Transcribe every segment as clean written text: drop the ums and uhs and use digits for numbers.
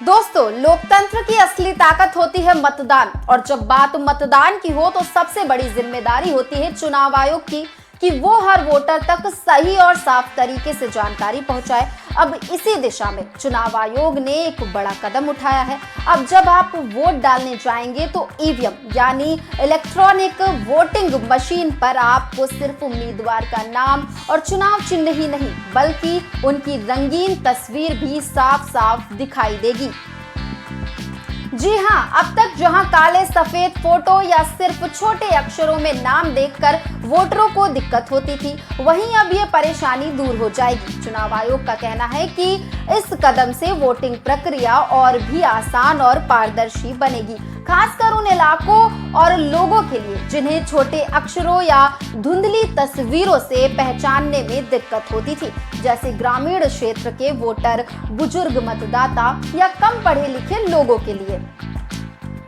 दोस्तों, लोकतंत्र की असली ताकत होती है मतदान। और जब बात मतदान की हो तो सबसे बड़ी जिम्मेदारी होती है चुनाव आयोग की कि वो हर वोटर तक सही और साफ तरीके से जानकारी पहुंचाए। अब इसी दिशा में चुनाव आयोग ने एक बड़ा कदम उठाया है। अब जब आप वोट डालने जाएंगे तो ईवीएम यानी इलेक्ट्रॉनिक वोटिंग मशीन पर आपको सिर्फ उम्मीदवार का नाम और चुनाव चिन्ह ही नहीं बल्कि उनकी रंगीन तस्वीर भी साफ साफ दिखाई देगी। जी हाँ, अब तक जहां काले सफेद फोटो या सिर्फ छोटे अक्षरों में नाम देखकर वोटरों को दिक्कत होती थी, वहीं अब ये परेशानी दूर हो जाएगी। चुनाव आयोग का कहना है कि इस कदम से वोटिंग प्रक्रिया और भी आसान और पारदर्शी बनेगी, खासकर उन इलाकों और लोगों के लिए जिन्हें छोटे अक्षरों या धुंधली तस्वीरों से पहचानने में दिक्कत होती थी, जैसे ग्रामीण क्षेत्र के वोटर, बुजुर्ग मतदाता या कम पढ़े लिखे लोगों के लिए।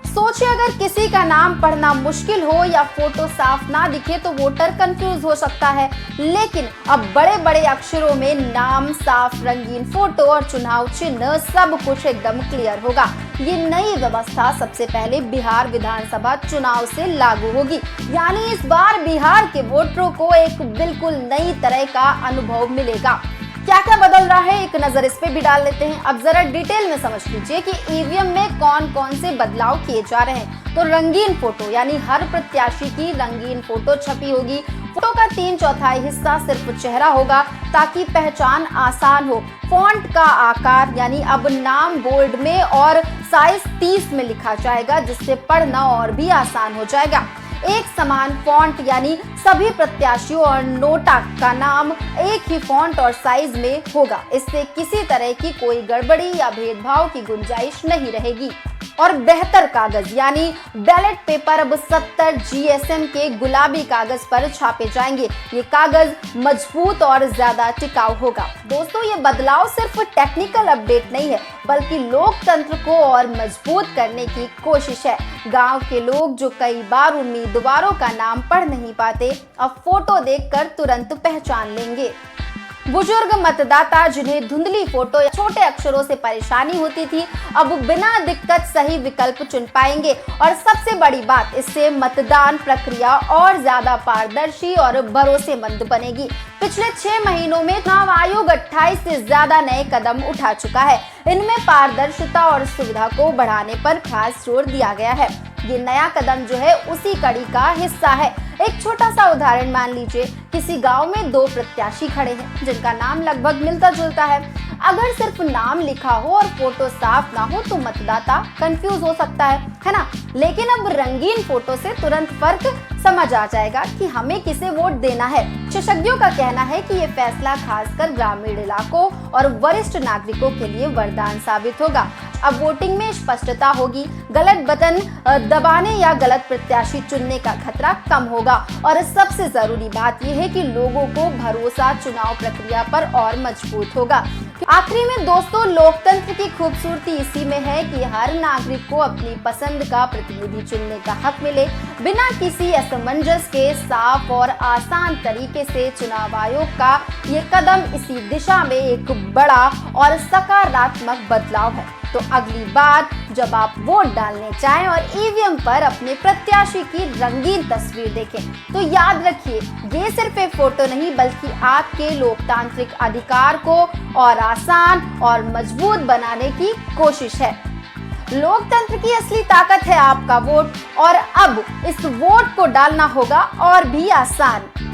सोचिए, अगर किसी का नाम पढ़ना मुश्किल हो या फोटो साफ ना दिखे तो वोटर कंफ्यूज हो सकता है, लेकिन अब बड़े बड़े अक्षरों में नाम, साफ रंगीन फोटो और चुनाव चिन्ह सब कुछ एकदम क्लियर होगा। ये नई व्यवस्था सबसे पहले बिहार विधानसभा चुनाव से लागू होगी, यानी इस बार बिहार के वोटरों को एक बिल्कुल नई तरह का अनुभव मिलेगा। क्या क्या बदल रहा है, एक नजर इस पे भी डाल लेते हैं। अब जरा डिटेल में समझ लीजिए कि ईवीएम में कौन कौन से बदलाव किए जा रहे हैं। तो रंगीन फोटो यानी हर प्रत्याशी की रंगीन फोटो छपी होगी। फोटो का 3/4 हिस्सा सिर्फ चेहरा होगा ताकि पहचान आसान हो। फॉन्ट का आकार यानी अब नाम बोल्ड में और साइज 30 में लिखा जाएगा, जिससे पढ़ना और भी आसान हो जाएगा। एक समान फॉन्ट यानी सभी प्रत्याशियों और नोटा का नाम एक ही फॉन्ट और साइज में होगा। इससे किसी तरह की कोई गड़बड़ी या भेदभाव की गुंजाइश नहीं रहेगी। और बेहतर कागज यानी बैलेट पेपर अब 70 जीएसएम के गुलाबी कागज पर छापे जाएंगे। ये कागज मजबूत और ज्यादा टिकाऊ होगा। दोस्तों, ये बदलाव सिर्फ टेक्निकल अपडेट नहीं है बल्कि लोकतंत्र को और मजबूत करने की कोशिश है। गांव के लोग जो कई बार उम्मीदवारों का नाम पढ़ नहीं पाते, अब फोटो देखकर तुरंत पहचान लेंगे। बुजुर्ग मतदाता जिन्हें धुंधली फोटो या छोटे अक्षरों से परेशानी होती थी, अब बिना दिक्कत सही विकल्प चुन पाएंगे। और सबसे बड़ी बात, इससे मतदान प्रक्रिया और ज्यादा पारदर्शी और भरोसेमंद बनेगी। पिछले 6 महीनों में चुनाव आयोग 28 से ज्यादा नए कदम उठा चुका है। इनमें पारदर्शिता और सुविधा को बढ़ाने पर खास जोर दिया गया है। ये नया कदम जो है उसी कड़ी का हिस्सा है। एक छोटा सा उदाहरण मान लीजिए, किसी गांव में 2 प्रत्याशी खड़े हैं जिनका नाम लगभग मिलता जुलता है। अगर सिर्फ नाम लिखा हो और फोटो साफ ना हो तो मतदाता कंफ्यूज हो सकता है ना। लेकिन अब रंगीन फोटो से तुरंत फर्क समझ आ जाएगा कि हमें किसे वोट देना है। विशेषज्ञों का कहना है कि ये फैसला खासकर ग्रामीण इलाकों और वरिष्ठ नागरिकों के लिए वरदान साबित होगा। अब वोटिंग में स्पष्टता होगी, गलत बटन दबाने या गलत प्रत्याशी चुनने का खतरा कम होगा। और सबसे जरूरी बात यह है कि लोगों को भरोसा चुनाव प्रक्रिया पर और मजबूत होगा। आखिरी में दोस्तों, लोकतंत्र की खूबसूरती इसी में है कि हर नागरिक को अपनी पसंद का प्रतिनिधि चुनने का हक मिले, बिना किसी असमंजस के। साफ और आसान तरीके से चुनाव आयोग का ये कदम इसी दिशा में एक बड़ा और सकारात्मक बदलाव है। तो अगली बार जब आप वोट डालने जाएं और ईवीएम पर अपने प्रत्याशी की रंगीन तस्वीर देखें तो याद रखिए, ये सिर्फ एक फोटो नहीं बल्कि आपके लोकतांत्रिक अधिकार को और आसान और मजबूत बनाने की कोशिश है। लोकतंत्र की असली ताकत है आपका वोट, और अब इस वोट को डालना होगा और भी आसान।